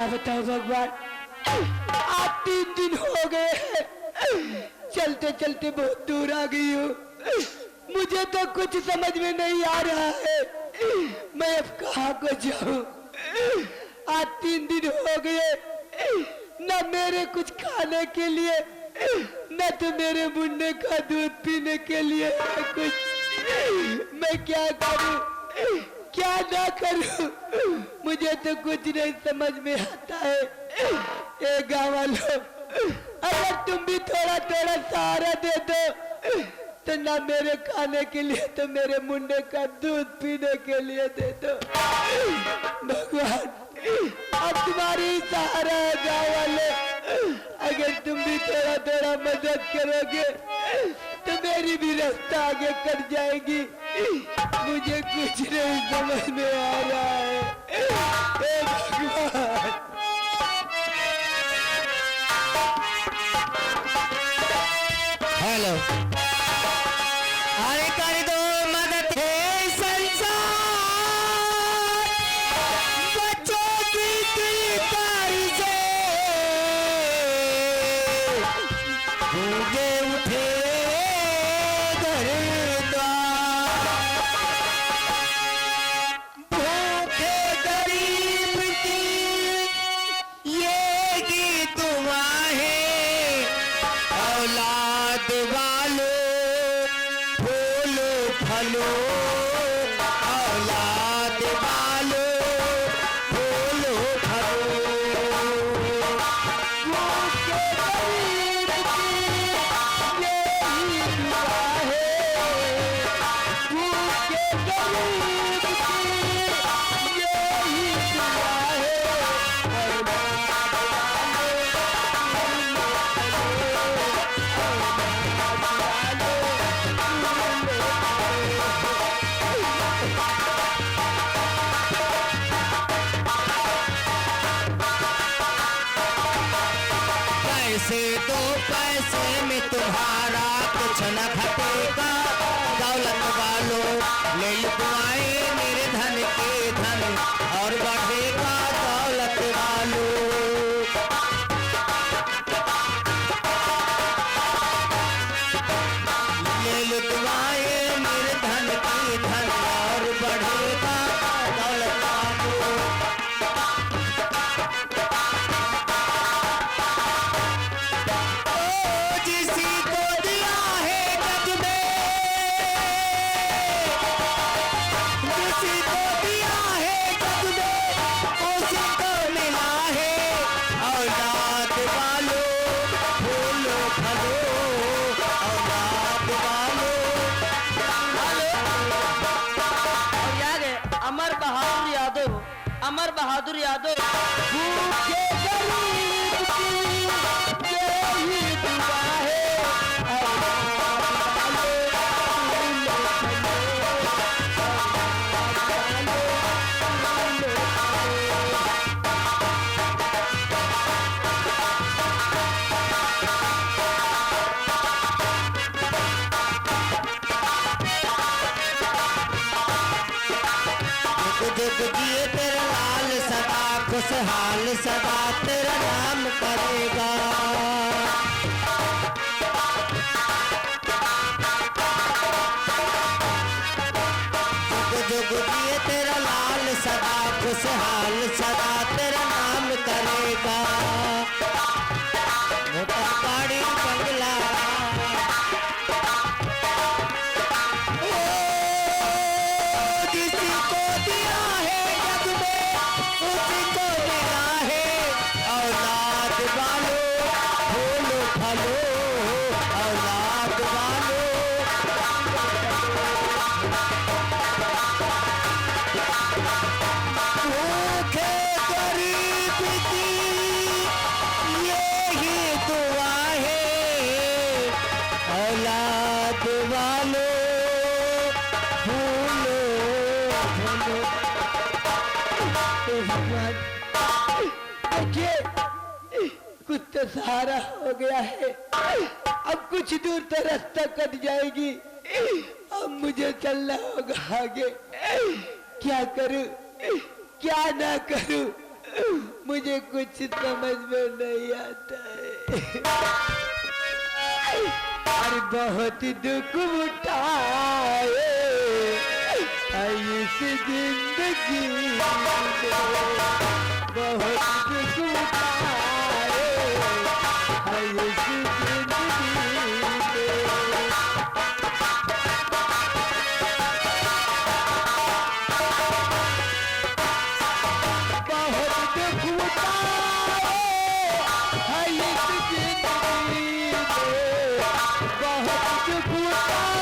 बताओ भगवान, आज 3 दिन हो गए हैं, चलते चलते बहुत दूर आ गई हूँ। मुझे तो कुछ समझ में नहीं आ रहा है, मैं अब कहाँ को जाऊँ। आज 3 दिन हो गए, न मेरे कुछ खाने के लिए, न तो मेरे मुन्ने का दूध पीने के लिए कुछ। मैं क्या करूँ, क्या ना करूं, मुझे तो कुछ नहीं समझ में आता है। ए गाँव वालों, अगर तुम भी थोड़ा थोड़ा सहारा दे दो तो ना मेरे खाने के लिए तो मेरे मुंडे का दूध पीने के लिए दे दो। भगवान अब तुम्हारी सहारा है गाँव वाले, अगर तुम भी थोड़ा थोड़ा मदद करोगे तो मेरी भी रास्ता आगे कट जाएगी। मुझे कुछ नहीं समझ में आ रहा है। हे भगवान, हेलो, अरे कर दो मदद है संसार, बच्चों की गिरफ्तारी से गूंजे उठे घर द्वार, भूखे गरीब की ये गीत है, औलाद वालो फूलो फलो, औलाद वालो फूलो फलो। भूखे गरीब की यही दुआ है, भूखे गरीब की यही दुआ है। पैसे दो पैसे में तुम्हारा कुछ न घटेगा, दौलत वालों ले लो दुआएं मेरे धन के धन और बढ़ेगा दौलत वालों। ले लो दुआएं मेरे धन की धन और बढ़ेगा दौलत वालों। जिसी को दिया है जग में, जिसी को दिया है जग में उसी को मिला है, औलाद वालों फूलो फलो, औलाद वालों और याद है अमर बहादुर यादव, अमर बहादुर यादव। भूखे गरीब की यही दुआ है। जुग जुग जिए तेरा लाल सदा खुशहाल सदा तेरा नाम करेगा। जुग जुग जिए तेरा लाल सदा खुशहाल सदा तेरा नाम करेगा। मोटा गाड़ी बंगला जिसी को दिया है जग में उसी को मिला है, औलाद वालों फूलो फलो, औलाद वालों भूखे गरीब की यही दुआ है, औलाद वालों फूलो फलो। हे भगवान, देखिए कुछ तो सहारा हो गया है, अब कुछ दूर तो रास्ता कट जाएगी, अब मुझे चलना होगा आगे। क्या करूं क्या ना करूं, मुझे कुछ समझ में नहीं आता है। अरे बहुत दुख उठाए इस जिंदगी में, बहुत दुख उठाए इस जिंदगी में। बहुत दुख उठाए इस जिंदगी में, बहुत दुख उठाए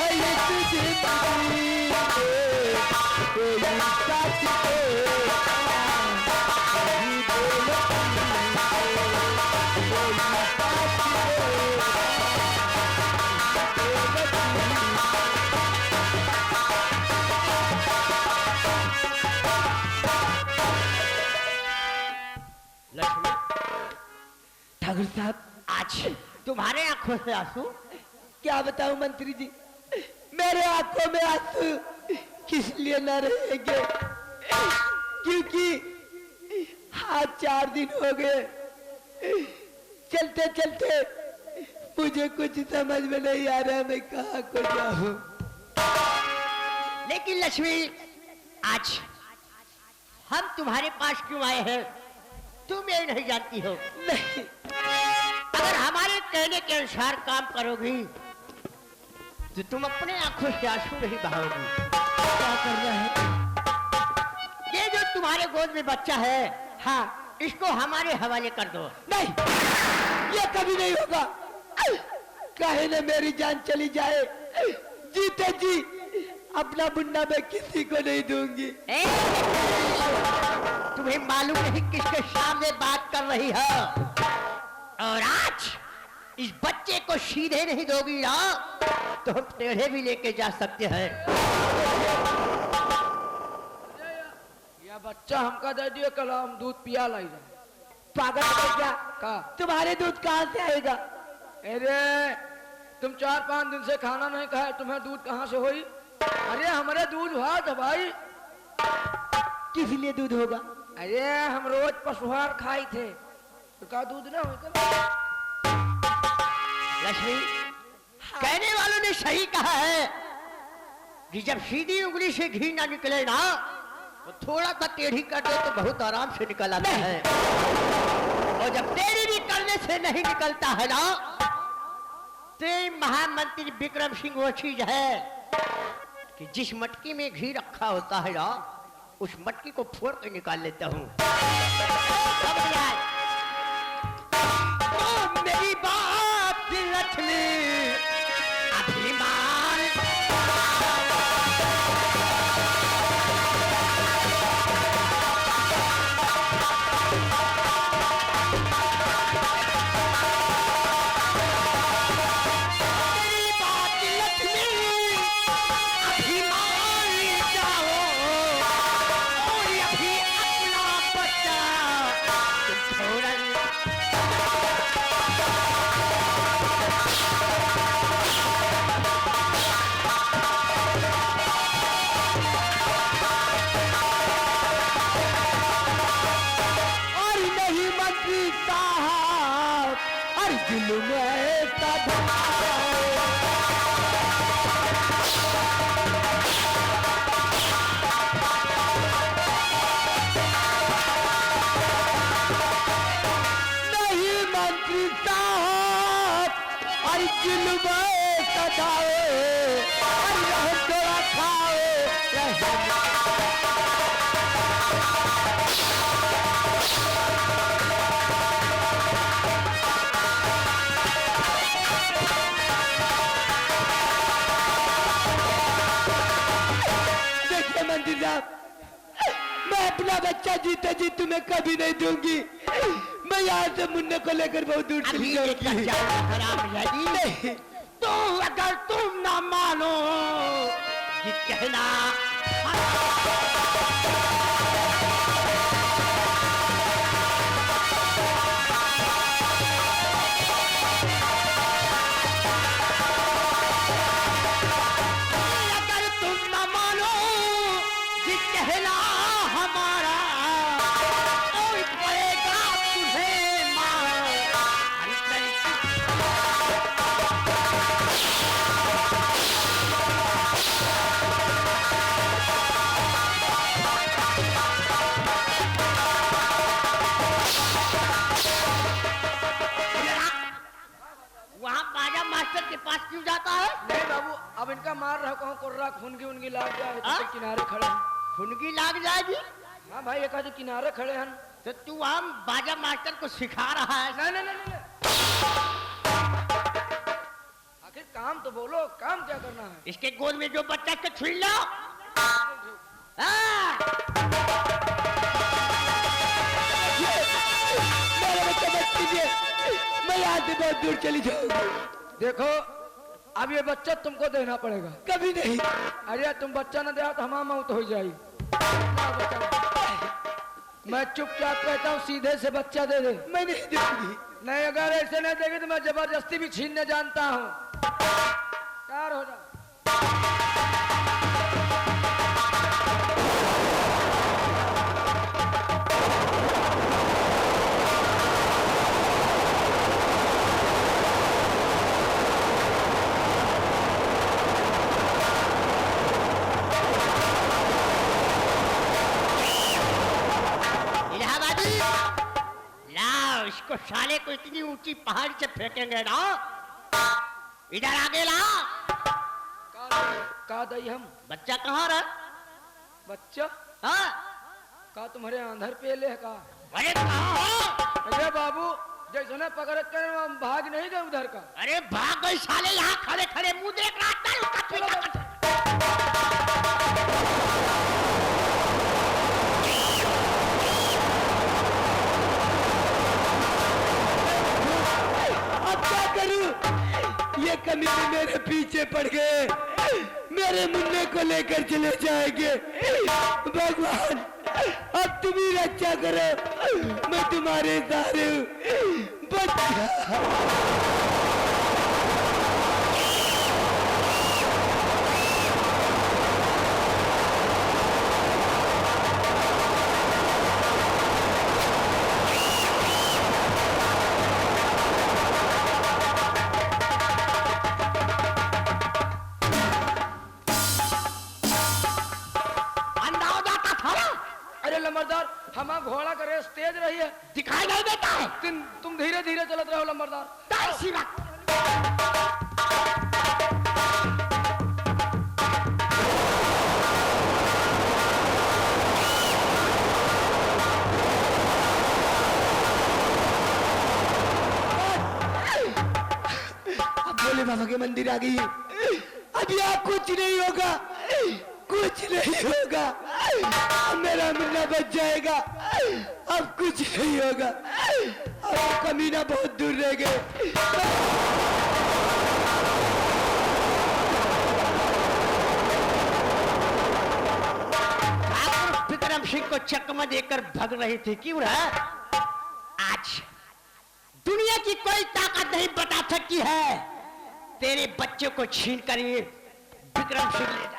इस जिंदगी में। कोई सच बोलता नहीं बोलती, कोई सच बोलता लक्ष्मी, ठाकुर साहब, आज तुम्हारे आंखों से आंसू? क्या बताऊं मंत्री जी, मेरे आंखों में आंसू किस लिए न रहेंगे, क्योंकि आज 4 दिन हो गए, चलते चलते मुझे कुछ समझ में नहीं आ रहा मैं कहाँ को जाऊं। लेकिन लक्ष्मी, आज हम तुम्हारे पास क्यों आए हैं तुम ये नहीं जानती हो। नहीं, अगर हमारे कहने के अनुसार काम करोगी तो तुम अपने आंखों से आंसू नहीं बहाओगी। क्या करना है? ये जो तुम्हारे गोद में बच्चा है, हाँ, इसको हमारे हवाले कर दो। नहीं, ये कभी नहीं होगा। काहे न मेरी जान चली जाए, जीते जी अपना मुंडा मैं किसी को नहीं दूंगी। ए, तुम्हें मालूम नहीं किसके सामने बात कर रही हो, और आज इस बच्चे को सीधे नहीं दोगी ना तो हम टेढ़े भी लेके जा सकते हैं। या बच्चा हमका दे दियो, कल हम दूध पिया लाई जाए। पागल हो क्या? का? तुम्हारे दूध कहाँ से आएगा? अरे तुम 4-5 दिन से खाना नहीं खाए, तुम्हें दूध कहाँ से होई? अरे हमारे दूध भात है भाई। किस लिए दूध होगा? अरे हम रोज पशुहार खाई थे, तो का दूध ना होगा? लक्ष्मी, कहने वालों ने सही कहा है कि जब सीधी उंगली से घी ना निकले ना तो थोड़ा सा टेढ़ी कर दो तो बहुत आराम से निकल आता है, और जब टेढ़ी भी करने से नहीं निकलता है ना तो महामंत्री विक्रम सिंह वो चीज है कि जिस मटकी में घी रखा होता है ना उस मटकी को फोड़ के निकाल लेता हूँ। तो मेरी बात लक्ष्मी, अभिमान मेरी बात लक्ष्मी, अभिमान जाओ, और अभी अपना बच्चा तुम छोड़। और नहीं मंत्री साहब, और जुल्म ऐसा ढाए। नहीं मंत्री साहब, और जुल्म ऐसा ढाए, और रहम थोड़ा खाओ, रहम। देखिए मंत्री साहब, मैं अपना बच्चा जीते जी तुम्हें कभी नहीं दूंगी। मैं यहाँ से मुन्ने को लेकर बहुत दूर चली अभी लेकर जाऊंगी। जाओ हरामजादी। नहीं, तो अगर तुम ना मानो ये कहना, अगर तुम ना मानो ये कहना हमारा, फुनगी लाग जाए हाँ? तो किनारे खड़े हैं। फुनगी लाग जाएगी हाँ भाई एक आधे किनारे खड़े हैं। तो तू हम बाजा मास्टर को सिखा रहा है। नहीं नहीं नहीं नहीं। आखिर काम तो बोलो, काम क्या करना है? इसके गोद में जो बच्चा के छुई लो। हाँ। मेरा बच्चा मत कीजिए, मैं यहाँ से बहुत दूर चली जाऊंगी। देखो अब ये बच्चा तुमको देना पड़ेगा। कभी नहीं। अरे तुम बच्चा न दे तो हमारा मौत हो जाएगी। मैं चुपचाप कहता हूँ सीधे से बच्चा दे दे। मैं नहीं दूंगी। नहीं अगर ऐसे नहीं देगी तो मैं जबरदस्ती भी छीनने जानता हूँ। तैयार हो जा। इलाहाबादी लाओ इसको, साले को इतनी ऊंची पहाड़ से फेंकेंगे ना। इधर आगे लाओ। का दई हम बच्चा कहाँ रहा? बच्चा हाँ? का तुम्हारे आंधर पे ले का? अरे कहाँ हो? अरे बाबू जैसे न पकड़ कर हम भाग नहीं गए उधर का। अरे भाग गई साले, यहाँ खड़े खड़े मुंह देख रहा था उसका पीछा। अब क्या करूं? ये कमीने मेरे पीछे पड़ गए, मेरे मुन्ने को लेकर चले जाएंगे। भगवान अब तुम ही रक्षा करो, मैं तुम्हारे सारे हूं। बच्चा अंधा हो जाता था ना? अरे लंबरदार हमारा घोड़ा का रेस तेज रही है। दिखाई नहीं देता है। तुम धीरे धीरे चलत रहो लंबरदार। ताई सी बात। अब भोले बाबा के मंदिर आ गई। अब यहाँ कुछ नहीं होगा, कुछ नहीं होगा। अब मेरा मुन्ना बच जाएगा, अब कुछ नहीं होगा। अब वो कमीना बहुत दूर रह गए। ठाकुर विक्रम सिंह को चकमा देकर भग रही थी, क्यों रहा? आज दुनिया की कोई ताकत नहीं बता सकती है तेरे बच्चों को छीन कर ये विक्रम सिंह ले जाएगा।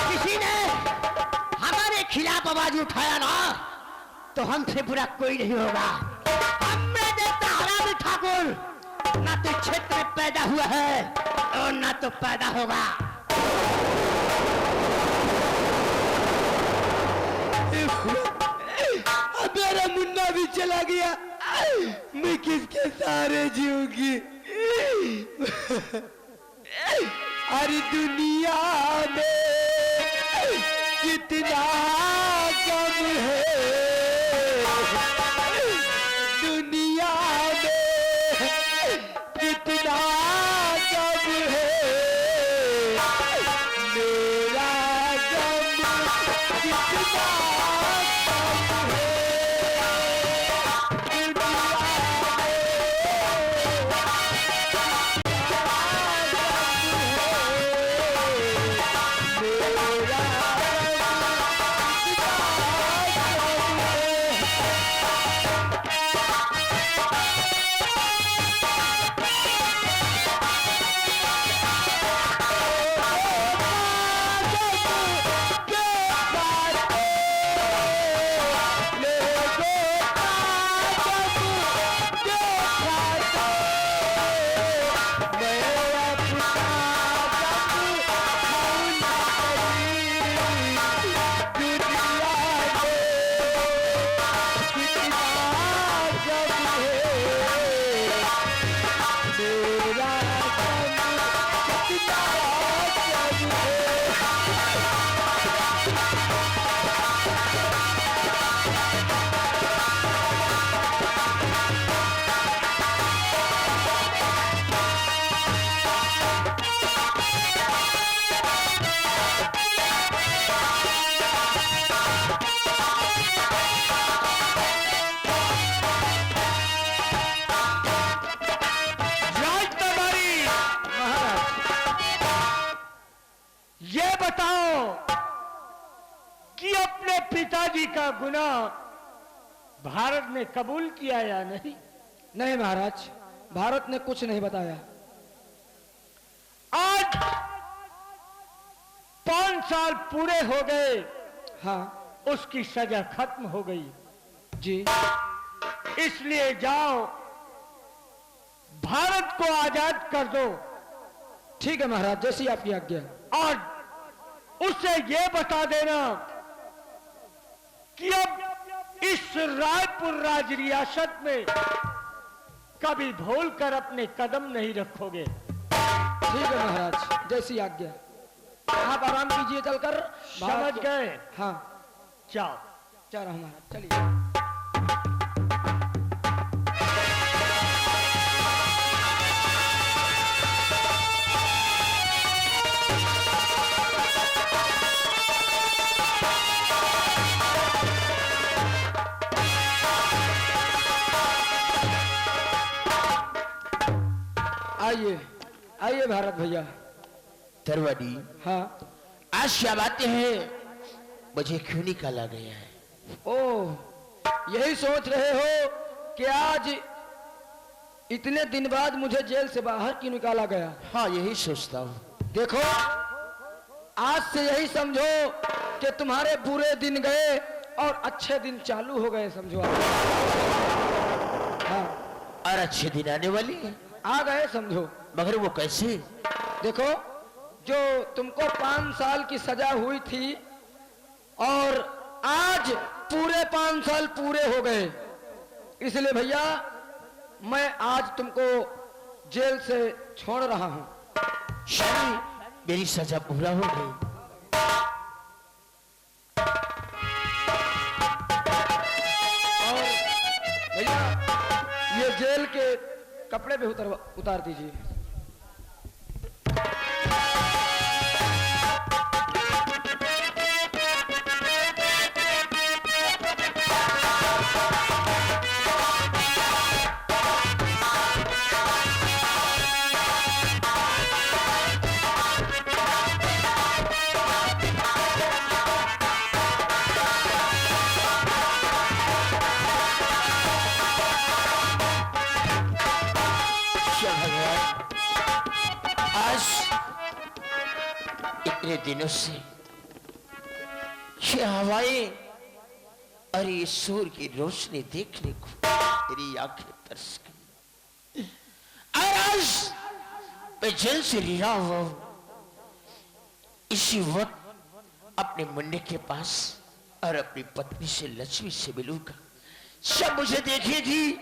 किसी ने हमारे खिलाफ आवाज उठाया ना तो हमसे बुरा कोई नहीं होगा। हम में देता हरामी ठाकुर ना तो क्षेत्र में पैदा हुआ है और ना तो पैदा होगा। अब मेरा मुन्ना भी चला गया, मैं किसके सहारे जीऊंगी? अरे दुनिया में कितना गम है, दुनिया में कितना गम है, मेरा गम कितना गम है, राजदरबारी ये बताओ कि अपने पिताजी का गुनाह भारत ने कबूल किया या नहीं? नहीं महाराज, भारत ने कुछ नहीं बताया। आज 5 साल पूरे हो गए, हाँ उसकी सजा खत्म हो गई। जी, इसलिए जाओ भारत को आजाद कर दो ठीक है महाराज, जैसी आपकी आज्ञा। और उसे ये बता देना कि अब इस रायपुर राज रियासत में कभी भूल कर अपने कदम नहीं रखोगे। ठीक है महाराज, जैसी आज्ञा। आप आराम कीजिए चलकर। समझ गए? हाँ, जाओ। जा रहा हूँ महाराज, चलिए। आइए आइए भारत भैया। तरवाड़ी, हाँ, आज क्या बातें हैं? मुझे क्यों निकाला गया है? ओह, यही सोच रहे हो कि आज इतने दिन बाद मुझे जेल से बाहर क्यों निकाला गया? हाँ, यही सोचता हूँ। देखो, आज से यही समझो कि तुम्हारे बुरे दिन गए और अच्छे दिन चालू हो गए, समझो आप। हाँ, और अच्छे दिन आने वाली है। आ गए समझो। मगर वो कैसे? देखो, जो तुमको 5 साल की सजा हुई थी और आज पूरे 5 साल पूरे हो गए, इसलिए भैया मैं आज तुमको जेल से छोड़ रहा हूं। शायद मेरी सजा पूरा हो गई। और भैया ये जेल के कपड़े भी उतार दीजिए। इतने दिनों से ये हवाएं और ये सूर्य की रोशनी देखने को तेरी आंखें तरस गई। और आज मैं जेल से रिहा हुआ हूं, इसी वक्त अपने मुन्ने के पास और अपनी पत्नी से लक्ष्मी से मिलूंगा। सब मुझे देखेगी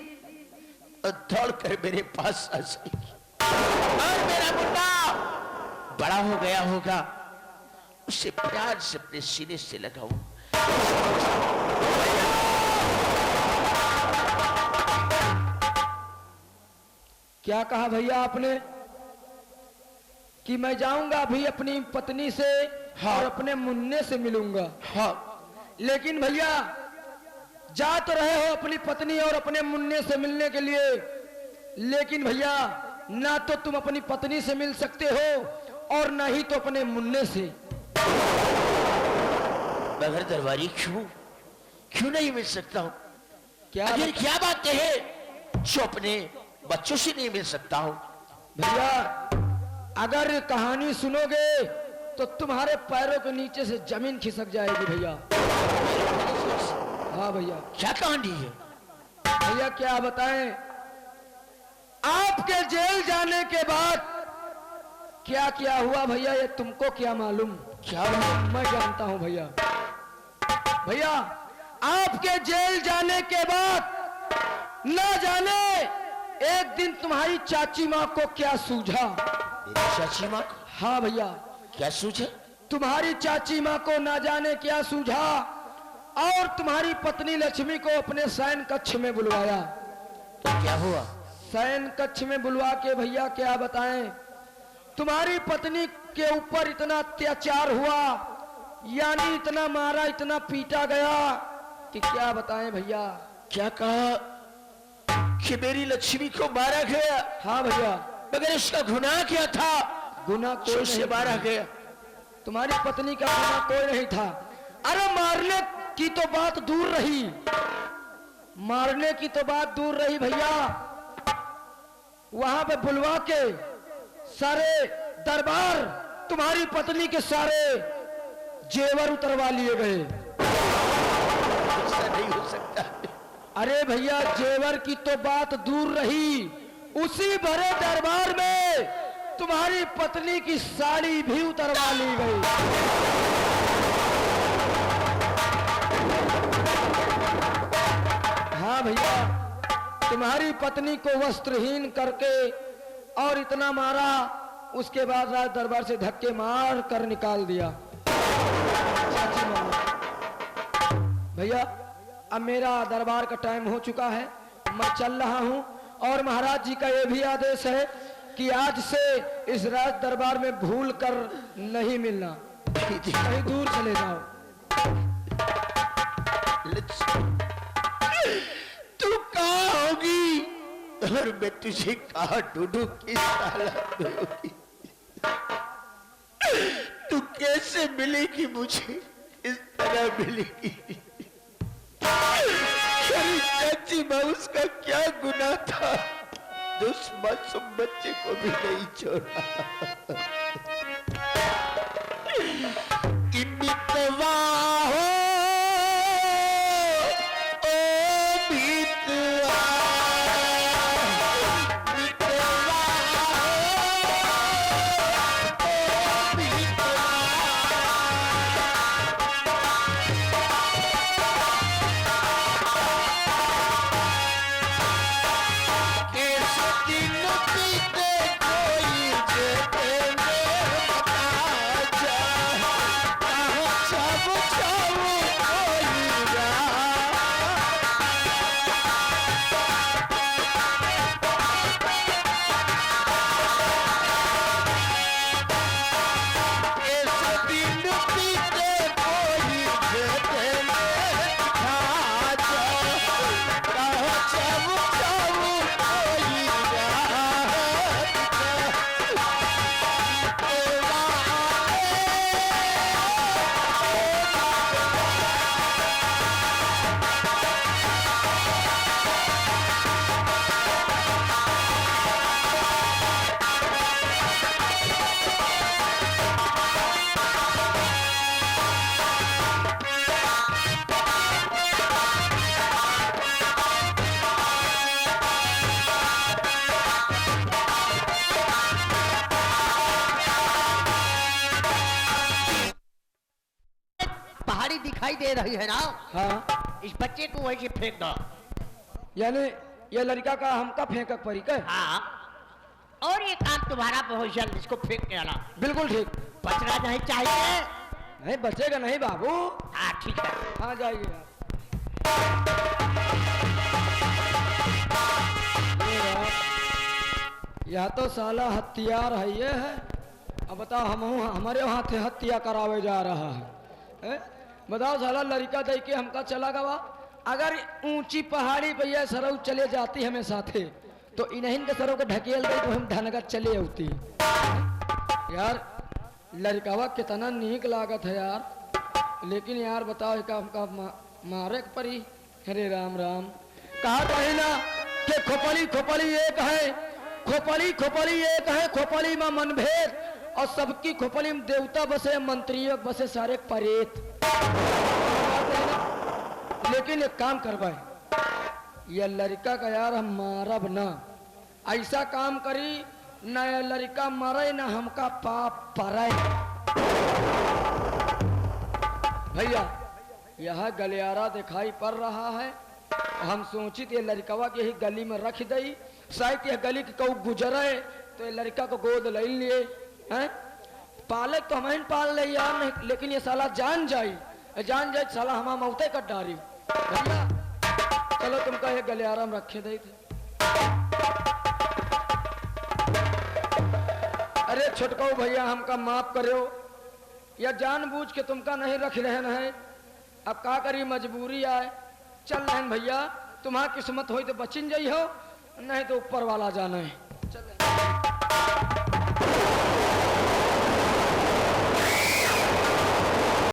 और दौड़कर मेरे पास आ जाएगी और मेरा मुन्ना बड़ा हो गया होगा, उसे प्यार से अपने सीने से लगाऊं। क्या कहा भैया आपने? कि मैं जाऊंगा अभी अपनी पत्नी से हाँ। और अपने मुन्ने से मिलूंगा। हाँ, लेकिन भैया जा तो रहे हो अपनी पत्नी और अपने मुन्ने से मिलने के लिए, लेकिन भैया ना तो तुम अपनी पत्नी से मिल सकते हो और ना ही तो अपने मुन्ने से। मगर दरबारी क्यों नहीं मिल सकता हूं? क्या आखिर क्या बात है जो अपने बच्चों से नहीं मिल सकता हूं? भैया अगर कहानी सुनोगे तो तुम्हारे पैरों के नीचे से जमीन खिसक जाएगी भैया। हाँ भैया। क्या कहानी है? भैया क्या बताएं, आपके जेल जाने के बाद क्या क्या हुआ भैया, ये तुमको क्या मालूम? क्या हुआ? मैं जानता हूं भैया। भैया आपके जेल जाने के बाद न जाने एक दिन तुम्हारी चाची माँ को क्या सूझा? मेरी चाची माँ को हाँ भैया, क्या सूझा? तुम्हारी चाची माँ को ना जाने क्या सूझा और तुम्हारी पत्नी लक्ष्मी को अपने शयन कक्ष में बुलवाया। तो क्या हुआ? शयन कक्ष में बुलवा के भैया क्या बताएं, तुम्हारी पत्नी के ऊपर इतना अत्याचार हुआ, यानी इतना मारा, इतना पीटा गया कि क्या बताएं भैया। क्या कहा कि मेरी लक्ष्मी को मारा गया? हाँ भैया, मगर इसका गुनाह क्या था? गुनाह कोई से नहीं मारा था। गया। तुम्हारी पत्नी का गुनाह कोई नहीं था। अरे मारने की तो बात दूर रही, मारने की तो बात दूर रही भैया, वहां पे बुलवा के सारे दरबार तुम्हारी पत्नी के सारे जेवर उतरवा लिए गए। ऐसा नहीं हो सकता। अरे भैया, जेवर की तो बात दूर रही, उसी भरे दरबार में तुम्हारी पत्नी की साड़ी भी उतरवा ली गई। हाँ भैया, तुम्हारी पत्नी को वस्त्रहीन करके और इतना मारा, उसके बाद राज दरबार से धक्के मार कर निकाल दिया। चाची मामा, भैया अब मेरा दरबार का टाइम हो चुका है, मैं चल रहा हूं और महाराज जी का यह भी आदेश है कि आज से इस राज दरबार में भूल कर नहीं मिलना, कहीं दूर चले जाओ। तू कहाँ होगी और मैं तुझे कहाँ ढूंढूं, किस हालत में होगी? तू कैसे मिलेगी मुझे? इस तरह मिलेगी? चाची माँ, उसका क्या गुनाह था जो उस मासूम बच्चे को भी नहीं छोड़ा? कि मितवा हो, ओ मितवा, मितवा हो, ओ मितवा। पहाड़ी दिखाई दे रही है ना, हाँ, इस बच्चे को वैसे फेंक दो। यानी ये लड़का का हमका फेंकक परी के? हाँ, और ये काम तुम्हारा बहुत जल्द, इसको फेंक के आना। बिल्कुल ठीक। बचना नहीं चाहिए। नहीं बचेगा नहीं बाबू। हाँ ठीक है। हाँ जाइए आप। यह तो साला हथियार है ये है। अब बताओ, हम हमारे वहाँ थे हत्या करावे जा रहा है? बताओ साला लड़का दे के हमका चला गवा। अगर ऊंची पहाड़ी पे ये सरऊ चले जाती हमें साथे तो इन्हीं के सरों को ढकेल दे तो हम धनगर चले होती। यार लड़कावा कितना नीक लागत है यार, लेकिन यार बताओ का हमका मारे परी। हरे राम राम। कहा कहे ना कि खोपली खोपली एक है, खोपली खोपली एक है, खोपली में मनभेद, और सबकी खोपली में देवता बसे, मंत्रियों बसे सारे परेत। लेकिन एक काम करवाए, ये लड़का का यार हम मारब ना, ऐसा काम करी न ये लड़का मरे न हमका पाप परे। भैया यह गलियारा दिखाई पड़ रहा है, हम सोचित ये लड़कवा के ही गली में रख दई शायद यह गली के कहू गुजरे तो ये लड़का को गोद ले लिए हैं। पाले तो हमें पाल ले यार नहीं, लेकिन ये साला जान जाए साला हमारा मौते कट डारी। भैया चलो तुमका ये गलियारा में रखे दे थे। अरे छोटकाऊ भैया हमका माफ करो, या जानबूझ के तुमका नहीं रख रहे हैं। अब का करी मजबूरी आए, चल रहे भैया, तुम्हारा किस्मत हो तो बचिन जाई हो, नहीं तो ऊपर वाला जाना है।